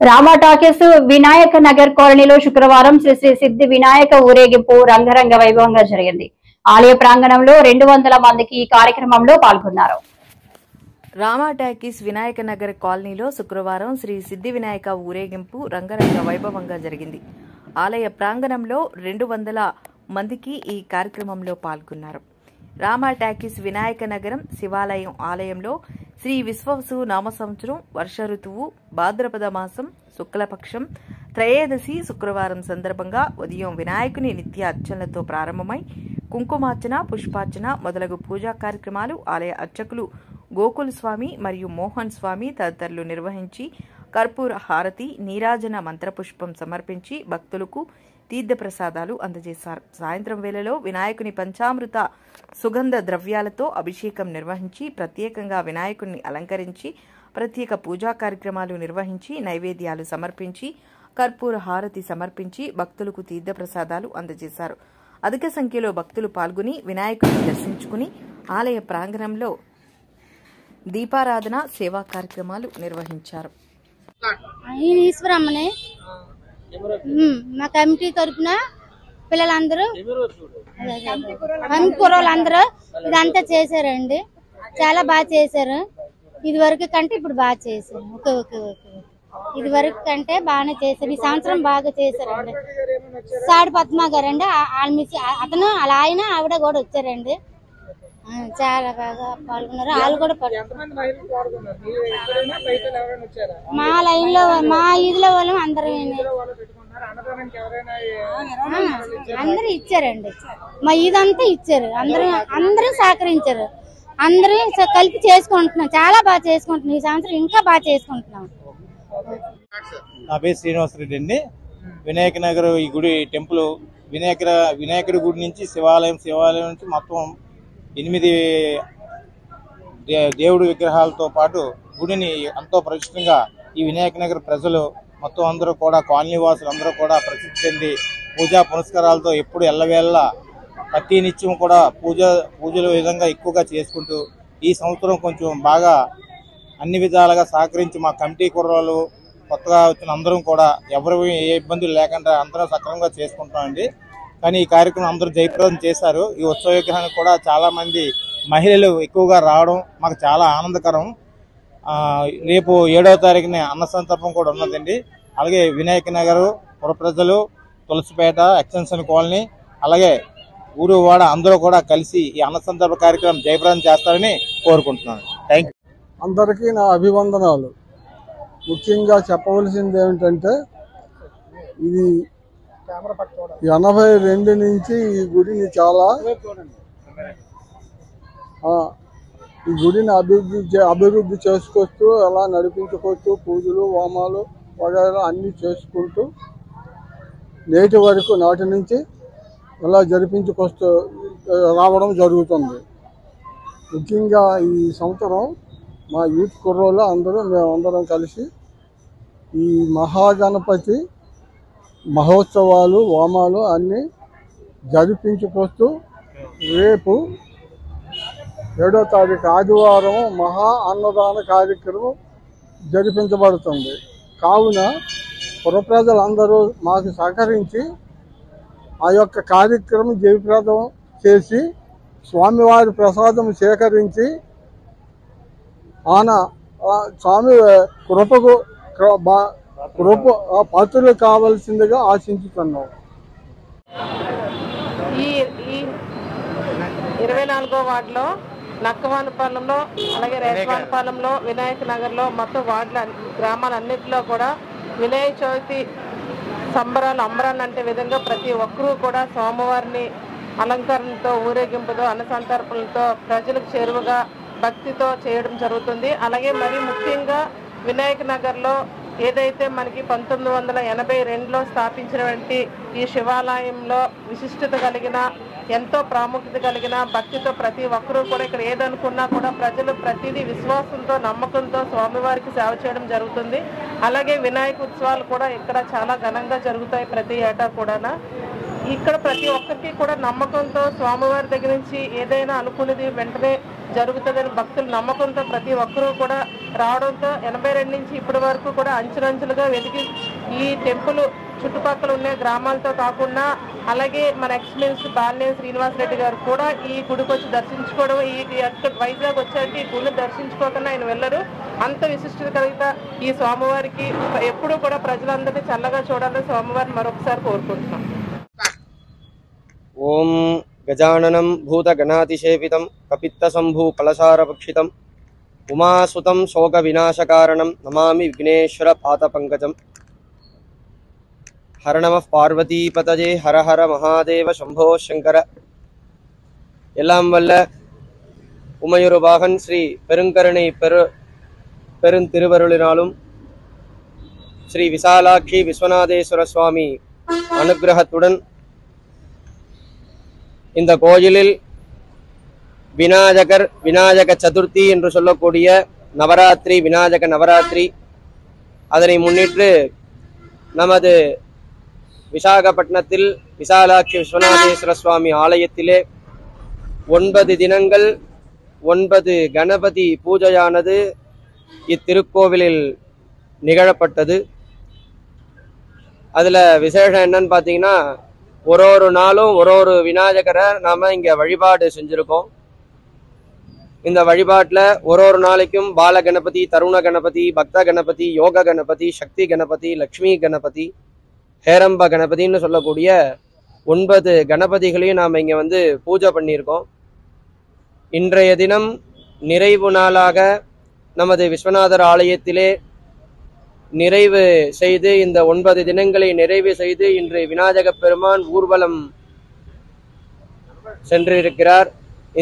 Rama talkies Vinayaka Nagar కాలనీలో శుక్రవారం శ్రీ శ్రీ సిద్ధి వినాయక ఊరేగింపు రంగరంగ వైభవంగా జరిగింది. ఆలయ ప్రాంగణంలో 200 మందికి ఈ కార్యక్రమంలో పాల్గొన్నారు. రామా టాకీస్ వినాయక నగర్ కాలనీలో శుక్రవారం శ్రీ సిద్ధి వినాయక ఊరేగింపు రంగరంగ వైభవంగా జరిగింది. ఆలయ ప్రాంగణంలో 200 మందికి ఈ కార్యక్రమంలో పాల్గొన్నారు. రామా టాకీస్ వినాయక నగరం శివాలయం ఆలయంలో శ్రీ విశ్వవసు నామ సంవత్సరం వర్ష ఋతువు భాద్రపద మాసం శుక్లపక్షం త్రయోదశి శుక్రవారం సందర్భంగా ఉదయం వినాయకుని నిత్య అర్చనలతో ప్రారంభమై కుంకుమార్చన పుష్పార్చన మొదలగు పూజా కార్యక్రమాలు ఆలయ అర్చకులు గోకుల్ స్వామి మరియు మోహన్ స్వామి తదితరులు నిర్వహించి కర్పూర హారతి నీరాజన మంత్రపుష్పం సమర్పించి భక్తులకు తీర్థప్రసాదాలు అందజేశారు. సాయంత్రం వేళలో వినాయకుని పంచామృత సుగంధ ద్రవ్యాలతో అభిషేకం నిర్వహించి ప్రత్యేకంగా వినాయకుడిని అలంకరించి ప్రత్యేక పూజా కార్యక్రమాలు నిర్వహించి నైవేద్యాలు సమర్పించి కర్పూర హారతి సమర్పించి భక్తులకు తీర్థప్రసాదాలు అందజేశారు. అధిక సంఖ్యలో భక్తులు పాల్గొని వినాయకుడిని దర్శించుకుని ఆలయ ప్రాంగణంలో దీపారాధన సేవా కార్యక్రమాలు నిర్వహించారు. మా కమిటీ తరఫున పిల్లలందరూ కుర్రోళ్ళందరూ ఇదంతా చేశారండి. చాలా బాగా చేశారు. ఇది వరకు కంటే ఇప్పుడు బాగా చేశారు. ఇది వరకు కంటే బాగానే చేశారు. ఈ సంవత్సరం బాగా చేశారండి. సాడి పద్మ గారండి అతను అలా ఆయన ఆవిడ కూడా వచ్చారండి. చాలా బాగా పాల్గొన్నారు. వాళ్ళు కూడా మా లైన్ లో మా ఈదిలో వాళ్ళు అందరూ ఇచ్చారండి. మా ఇదంతా ఇచ్చారు. అందరూ సహకరించారు. అందరూ కలిపి చేసుకుంటున్నాం. చాలా బాగా చేసుకుంటున్నాం. ఈ సంవత్సరం ఇంకా బాగా చేసుకుంటున్నాం. నా పేరు శ్రీనివాస్ రెడ్డి అండి. వినాయక నగర్ ఈ గుడి టెంపుల్ వినాయకుడి గుడి నుంచి శివాలయం నుంచి మొత్తం 8 దేవుడి విగ్రహాలతో పాటు గుడిని ఎంతో ప్రతిష్టంగా ఈ వినాయక నగర్ ప్రజలు మొత్తం అందరూ కూడా కాలనీ వాసులు అందరూ కూడా ప్రసిద్ధి చెంది పూజా పునస్కారాలతో ఎప్పుడు ఎల్లవేళ ప్రతి నిత్యం కూడా పూజల విధంగా ఎక్కువగా చేసుకుంటూ ఈ సంవత్సరం కొంచెం బాగా అన్ని విధాలుగా సహకరించి మా కమిటీ కుర్రాళ్ళు కొత్తగా వచ్చిన అందరం కూడా ఎవరు ఏ ఇబ్బందులు లేకుండా అందరం సక్రమంగా చేసుకుంటామండి. కానీ ఈ కార్యక్రమం అందరూ జయప్రదం చేశారు. ఈ ఉత్సవ విగ్రహానికి కూడా చాలా మంది మహిళలు ఎక్కువగా రావడం మాకు చాలా ఆనందకరం. రేపు 7వ తారీఖున అన్న సంతర్పం కూడా ఉన్నదండి. అలాగే వినాయక నగర్ పుర ప్రజలు తులసిపేట ఎక్స్టెన్షన్ కాలనీ అలాగే ఊరు వాడ అందరూ కూడా కలిసి ఈ అన్న సంతర్ప కార్యక్రమం జయప్రదం చేస్తారని కోరుకుంటున్నాను. Thank you. అందరికీ నా అభివందనాలు. ముఖ్యంగా చెప్పవలసింది ఏమిటంటే ఇది 82 నుంచి ఈ గుడిని అభివృద్ధి చేసుకొస్తూ అలా నడిపించుకొస్తూ పూజలు హోమాలు వగైరా అన్నీ చేసుకుంటూ నాటి నుంచి ఇలా జరిపించుకొస్తూ రావడం జరుగుతుంది. ముఖ్యంగా ఈ సంవత్సరం మా యూత్ కుర్రోళ్ళు మేమందరం కలిసి ఈ మహాగణపతి మహోత్సవాలు హోమాలు అన్నీ జరిపించుకొస్తూ రేపు 7వ తారీఖు ఆదివారం మహా అన్నదాన కార్యక్రమం జరిపించబడుతుంది. కావున పుర ప్రజలందరూ మాకు సహకరించి ఆ యొక్క కార్యక్రమం జయప్రదం చేసి స్వామివారి ప్రసాదం సేకరించి స్వామి కృపకు పాత్రలు కావాల్సిందిగా ఆశించుతున్నాం. ఈ 24వ వార్డులో నక్కవానిపాలెంలో అలాగే రేసవానిపాలెంలో వినాయక నగర్లో మొత్తం వార్డుల గ్రామాలన్నింటిలో కూడా వినాయక చవితి సంబరాలు అంబరాన్ని విధంగా ప్రతి ఒక్కరూ కూడా స్వామివారిని అలంకరణతో ఊరేగింపుతో అన్నసంతర్పణలతో ప్రజలకు చేరువగా భక్తితో చేయడం జరుగుతుంది. అలాగే మరి ముఖ్యంగా వినాయక నగర్లో ఏదైతే మనకి 1982లో స్థాపించినటువంటి ఈ శివాలయంలో విశిష్టత కలిగిన ఎంతో ప్రాముఖ్యత కలిగిన భక్తితో ప్రతి ఒక్కరూ కూడా ఇక్కడ ఏదనుకున్నా కూడా ప్రజలు ప్రతిదీ విశ్వాసంతో నమ్మకంతో స్వామివారికి సేవ చేయడం జరుగుతుంది. అలాగే వినాయక ఉత్సవాలు కూడా ఇక్కడ చాలా ఘనంగా జరుగుతాయి ప్రతి ఏటా కూడా. ఇక్కడ ప్రతి ఒక్కరికి కూడా నమ్మకంతో స్వామివారి దగ్గర నుంచి ఏదైనా అనుకునేది వెంటనే జరుగుతుందని భక్తుల నమ్మకంతో ప్రతి ఒక్కరూ కూడా రావడంతో 82 నుంచి ఇప్పటి వరకు కూడా అంచులంచులుగా వెతికి ఈ టెంపుల్ చుట్టుపక్కల ఉండే గ్రామాలతో కాకుండా అలాగే మన ఎక్స్ మినిస్టర్ బాలినేని శ్రీనివాసరెడ్డి గారు కూడా ఈ గుడికి వచ్చి దర్శించుకోవడం, వైజాగ్ వచ్చాక ఈ గుడిని దర్శించుకోకుండా ఆయన వెళ్ళరు. అంత విశిష్టత కలిగిన ఈ స్వామివారికి ఎప్పుడూ కూడా ప్రజలందరినీ చల్లగా చూడాలని స్వామివారిని మరొకసారి కోరుకుంటున్నాం. ఓం గజాననం భూతగణాతిసేవితం కపిత్తశంభూ కలసారభక్షితం ఉమాసుతం శోక వినాశకారణం నమామి విఘ్నేశ్వర పాదపంకజం. హర నమః பார்வதிபதஜே ஹர ஹர மகாதேவ சம்போ சங்கர. எல்லாம் வல்ல உமையொருபாகன் ஸ்ரீ பெருங்கருணை பெருந்திருவருளினாலும் ஸ்ரீ விசாலாட்சி விஸ்வநாதேஸ்வர சுவாமி அனுகிரகத்துடன் இந்த கோயிலில் விநாயக சதுர்த்தி என்று சொல்லக்கூடிய நவராத்திரி, விநாயக நவராத்திரி, அதனை முன்னிட்டு நமது விசாகப்பட்டினத்தில் விசாலாட்சி விஸ்வநாதேஸ்வர சுவாமி ஆலயத்திலே 9 தினங்கள் 9 கணபதி பூஜையானது இத்திருக்கோவிலில் நிகழப்பட்டது. அதில் விசேஷம் என்னன்னு பார்த்தீங்கன்னா, ஒரு நாளும் ஒரு விநாயகரை நாம் இங்கே வழிபாடு செஞ்சுருக்கோம். இந்த வழிபாட்டில் ஒரு நாளைக்கும் பால கணபதி, தருண கணபதி, பக்த கணபதி, யோக கணபதி, சக்தி கணபதி, லக்ஷ்மி கணபதி, ஹேரம்ப கணபதினு சொல்லக்கூடிய 9 கணபதிகளையும் நாம் இங்கே வந்து பூஜை பண்ணியிருக்கோம். இன்றைய தினம் நிறைவு நாளாக நமது விஸ்வநாதர் ஆலயத்திலே நிறைவு செய்து இந்த 9 தினங்களை நிறைவு செய்து இன்று விநாயக பெருமான் ஊர்வலம் சென்றிருக்கிறார்.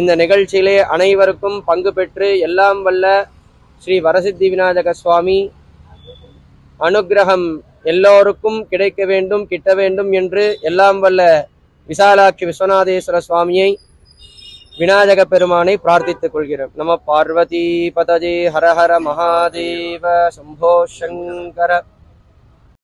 இந்த நிகழ்ச்சியிலே அனைவருக்கும் பங்கு பெற்று எல்லாம் வல்ல ஸ்ரீ வரசித்தி விநாயக சுவாமி அனுகிரகம் எல்லோருக்கும் கிடைக்க வேண்டும், கிட்ட வேண்டும் என்று எல்லாம் வல்ல விசாலாட்சி விஸ்வநாதேஸ்வர சுவாமியை விநாயக பெருமானை பிரார்த்தித்துக் கொள்கிறோம். நம பார்வதி பதஜே ஹர ஹர மகாதேவ சம்போ சங்கர.